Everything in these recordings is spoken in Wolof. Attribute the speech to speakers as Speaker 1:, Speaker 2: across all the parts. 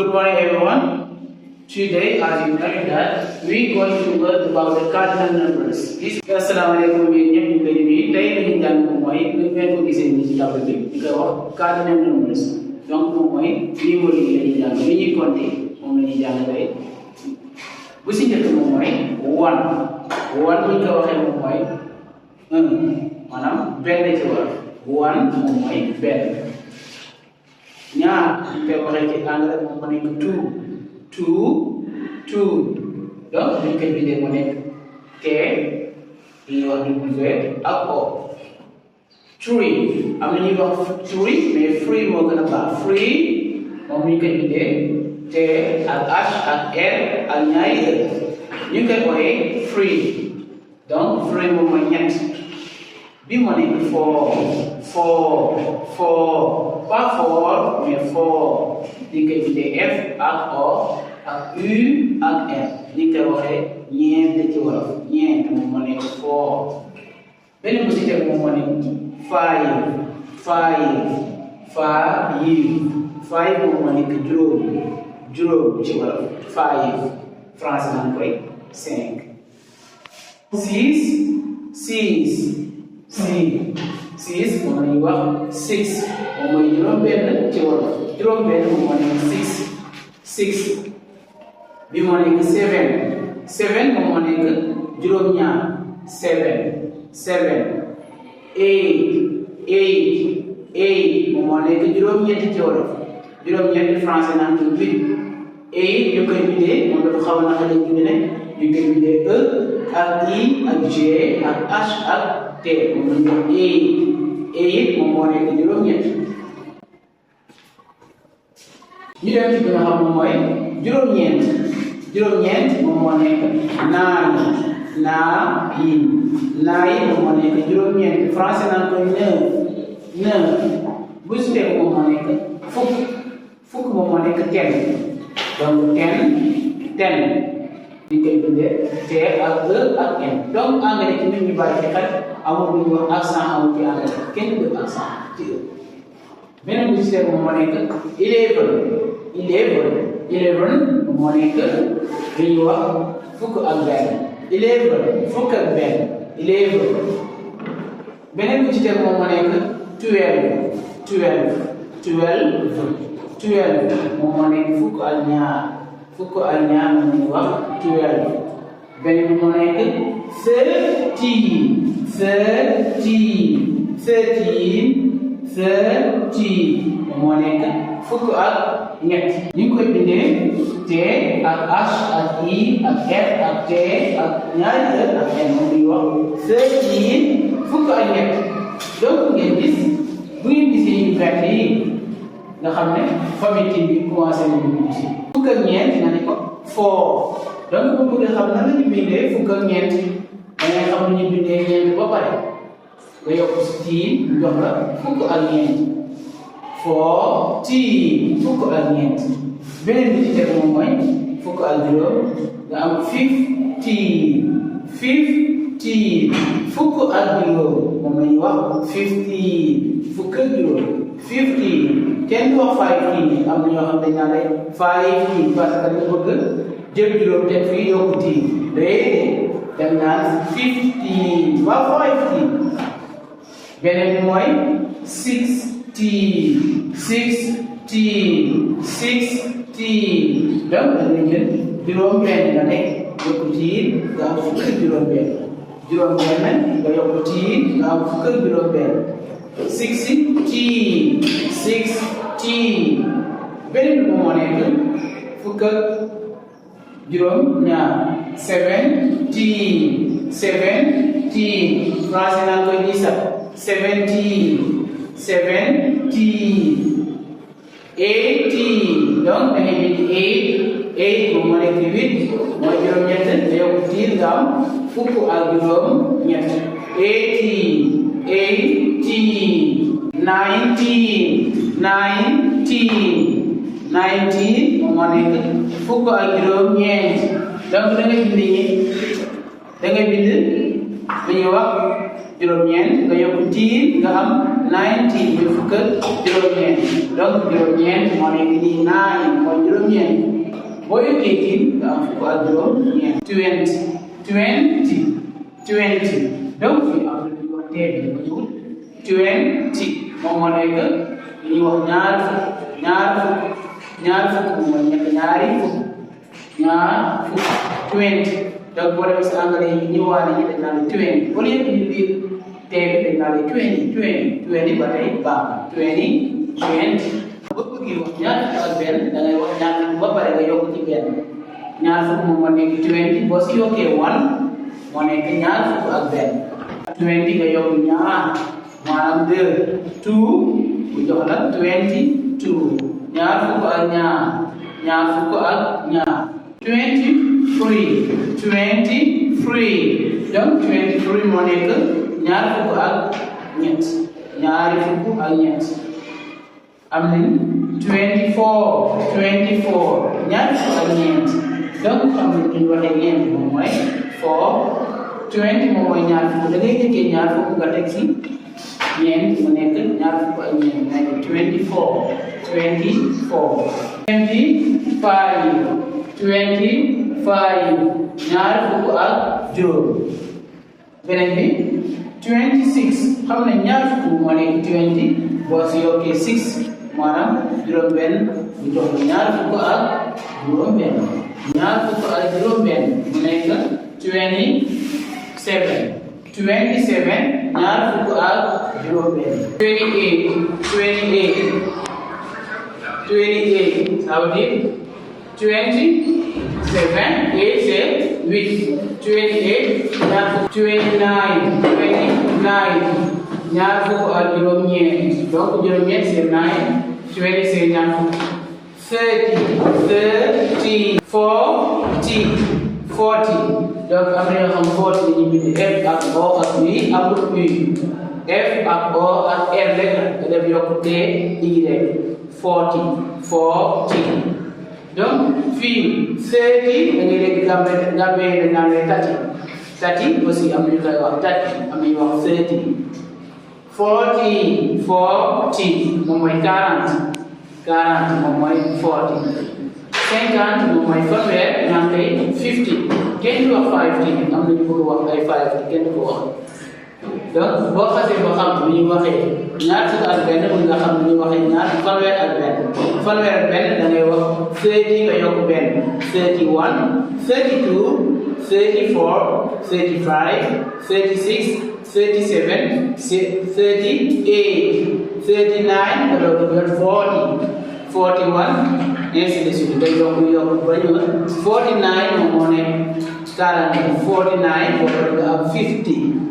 Speaker 1: Good morning, everyone. Today, as you know, that we're going to learn about the cardinal numbers. Assalamualaikum cardinal numbers. Donc, numéro yi la ñuy compter moom la ñuy jàng tey bu si njëkk moom mooy one bu ñu ko waxee moom mooy un maanaam benn ci war one moom mooy benn ñaar ñu koy waxee ci anglais moom moo nekk two donc ñu koy bindee mu nekk T li ñuy wax W ak O. Three am na ñuy wax three mais free moo gën a baax free moom ñu koy bindee T ak H ak R ak ñaari E ñu koy ooyee free donc free moom mooy ñett bi moo nekk four pas four mais four ñu koy bindee F ak O ak U ak R ñu koy waxee ñeent ci wolof ñeent moom moo nekk four beneen bu si teg moom moo nekk five moom moo nekk juróom ci wolof five français naan koy cinq six moom la ñuy wax six moom mooy juróom-benn ci wolof juróom-benn moom moo nekk six bi moo nekk seven moom moo nekk juróom-ñaar seven eight moom moo nekk juróom-ñetti ci wolof juróom-ñetti français naan ko huit eight ñu koy bindee moom dafa xaw a naka lañ bindee ñu koy bindee E ak I ak G ak H ak T moom lañ ko eight moom moo nekk juróom-ñett ñu dem ci bi nga xam moom mooy juróom-ñeent moom moo nekk nine moom moo nekk juróom-ñeent français naan ko neuf bu si teg moom moo nekk fukk moom moo nekk ten donc ten ñu koy bindee T ak E ak N donc anglais ci nit ñu bàyyi ci xel amul lu ñuy wax accent amul ci anglais kenn du accent ci E beneen bu si teg moom moo nekk eleven moo nekk lu ñuy wax fukk ak benn fukk ak benn beneen bu ci teg moom moo nekk twelve moom moo nekk fukk ak ñaar moom ñuy wax twelve beneen bi moo nekk thirteen moom moo nekk fukk ak ñett ñu ngi koy bindee T ak H ak I ak F ak T ak ñaari E ak N moom ñuy wax thirteen fukk ak ñett donc ngeen gis bu ngeen gisee yu vert yi nga xam ne famille bi commencé nañu dugg si fukk ak ñeent nga ne ko four donc bu bëgg xam na la ñu bindee fukk ak ñeent da ngay xam ne ñu bindee ñeent ba pare nga yokk si tiin jox la fukk ak ñeent fukk ak ñeent beneen bi ci teg moom mooy fukk ak juróom nga am fifteen fukk ak juróom moom la ñuy wax fukk ak juróom kenn du wax five am na ñoo xam dañ naan lay five parce que dañu bëgg jël juróom teg fii yokku tiin léegi dem naan 15 ba 15 beneen bi mooy 16 donc dañuy jël juróom-benn nga nekk yokku tiin nga am fukk ak juróom-benn nga yokku tiin nga am fukk ak juróom-benn 16 beneen bi moo nekk fukk ak juróom-ñaar 17 français naan koy disat 17 18 donc da ngay bind 8 moom moo nekk 8 mooy juróom-ñett nga yokk tiir nga am fukk ak juróom-ñett 19 moom moo nekk fukk ak juróom-ñeent donc da ngay bind li ñuy wax juróom-ñeent nga yokk teen nga am 19 muy fukk ak juróom-ñeent donc juróom-ñeent moo nekk nii 9 mooy juróom-ñeent boo yokkee teen nga am fukk ak juróom-ñeent 20 donc fii am na lu ñuy wax tee bi nga ñëw 20 moom moo nekk li ñuy wax ñaar fukk moom mooy nekk ñaar fukk 20 donc boo demee si anglais yi ñëwaale ñu dañ naan 20 au lieu que ñu biir tee bi dañ naan 20 ba tey baax na 20 boo bëggee wax ñaar fukk ak benn da ngay wax ñaar fukk ba pare nga yokk ci benn ñaar fukk moom moo nekk 20 boo si yokkee 1 moo nekk ñaar fukk ak benn 20 nga yokk ñaar maanaam 2 bu jox la 22 ñaar fukk ak ñaar fukk ak ñaar 23 donc 23 moo nekk ñaar fukk ak ñett ñaari fukk ak ñett am nañ 24 ñaar fukk ak ñeent donc xam nga ñu waxee ñeent moom mooy 4 20 moom mooy ñaar fukk da ngay jëkkee ñaar fukk nga teg si ñeent mu nekk ñaar fukk ak ñeent nekk 25 ñaar fukk ak juróom beneen bi 26 xam ne ñaar fukk moo nekk 20 boo si yokkee 6 maanaam juróom benn bu jox la ñaar fukk ak juróom benn ñaar fukk ak juróom benn mu nekk 27 ñaar fukk ak juróom benn 28 ça veut dire 27 8 c'est 8 28 ñaar fukk ak juróom-ñeent donc juróom-ñeent c'est 9 20 c'est ñaar fukk 30 40 donc am na yoo xam 40 dañuy bind F ak O ak U amul U F ak O ak R rek nga def yokk T Y 40 donc fii 30 da ngay dégg Gambie dañ naan lay 30 aussi am na ñu koy wax 30 am na ñu wax 30 40 moom mooy 40 moom mooy 40 50 moom mooy fanweer ñaan koy 50 kenn du wax 50 am na ñu bëgg wax ay 50 kenn du ko wax donc boo xasee ba xam ni ñuy waxee ñaar fukk ak benn mën nga xam ni ñuy waxee ñaar fanweer ak benn da ngay wax 30 nga yokk benn 31 32 34 35 36 37 38 39 nga doog a 40 41 ainsi de suite nga yokk ba ñu 49 moom moo nekk 40 49 boobu nga am 50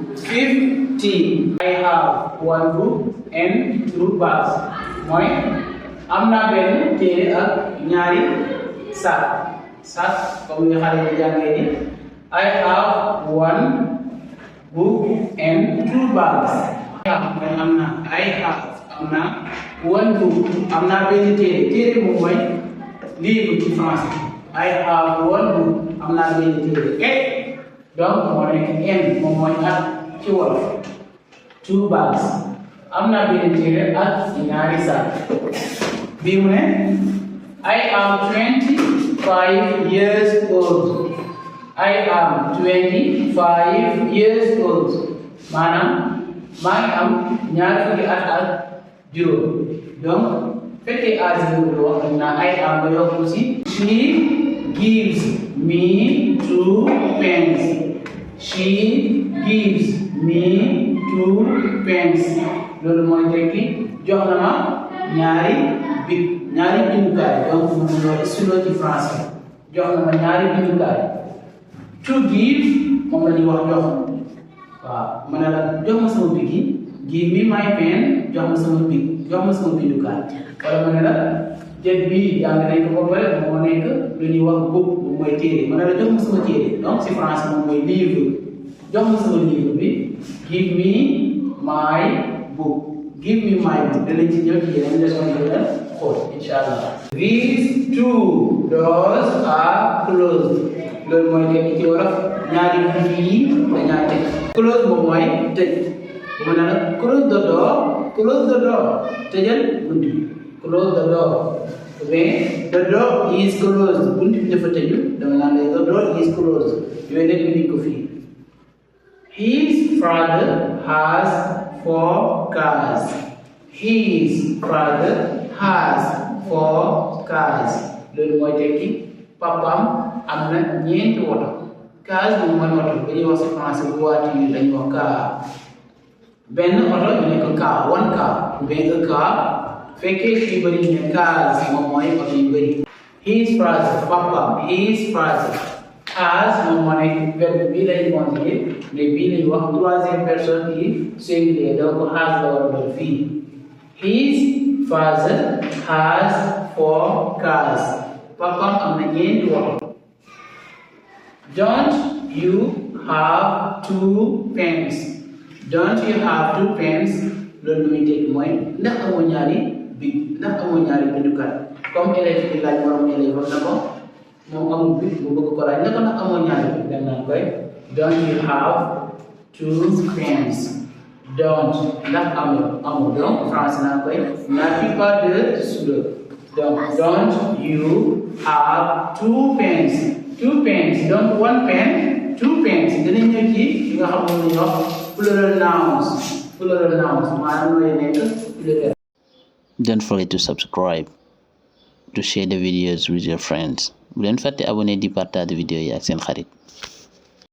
Speaker 1: I have one book and two bags mooy am naa benn téere ak ñaari sac comme ni xale yi jàngee ni I have one book and two bags am naa one book am naa benn téere moom mooy livre ci français I have one book am naa benn téere donc moo nekk n moom mooy at ci wolof two bags am naa benn téere ak ñaari sac bii mu ne I am 25 years old I am 25 years old maanaam maa ngi am ñaar fukki at ak juróom donc fekkee âge bi nga wax naa I am ba yokk ci she gives me 2 pence she gives me 2 pence loolu mooy tekki jox na ma ñaari bindukaay donc mu ngi loolu stylo ci français jox na ma ñaari bindukaay to give moom la ñuy wax jox waaw ma ne la jox ma sama bigi give me my pen jox ma sama bindukaay wala ma ne la jët bi jàng nañ ko ba pare moo nekk lu ñuy wax book moom mooy téere ma ne la jox ma sama téere donc si français moom mooy livre jox ma sama livre bi give me my book give me my book danañ ci ñëw ci yeneen leçon yi la xool incha allah. These two doors are closed. loolu mooy tekki ci wolof ñaari fii dañaa teg close moom mooy tëj mu ne la close the door tëjal bunt bi close the door mais the door is closed bunt bi dafa tëju dama naan la the door is closed yooyu nag ñu ko fii his father has 4 cars his father has 4 cars loolu mooy tekki papaam am na 4 woto cars moom mooy woto bu ñuy wax ci français voiture dañuy wax car benn oto ñu ne ko car one car benn car fekkee fii bëri ñu ne cars moom mooy oto yu bëri his father papaam his father has moom moo nekk verbe bii lay conjugué mais bii lay wax 3e personne qui singulier donc has la war a doon fii his father has 4 cars papaam am na 4 woto don't you have 2 pens don't you have 2 pens loolu muy tekki mooy ndax amoo ñaari bindukat comme élève bi laaj morom élève wax na ko moom amul bi bu bëgg ko laaj ne ko ndax amoo ñaari bi dem naan koy don't you have 2 pens don't ndax amul donc français naan koy n'as-tu pas de stylo donc don't you have 2 pens 2 pens donc 1 pen 2 pens dinañ ñëw ci li nga xam ne ñu wax plural nouns maanaam nooy nekk plural.
Speaker 2: Don't forget to subscribe, to share the videos with your friends. Bu leen fàtte abonné di partage vidéo yi ak seen xarit.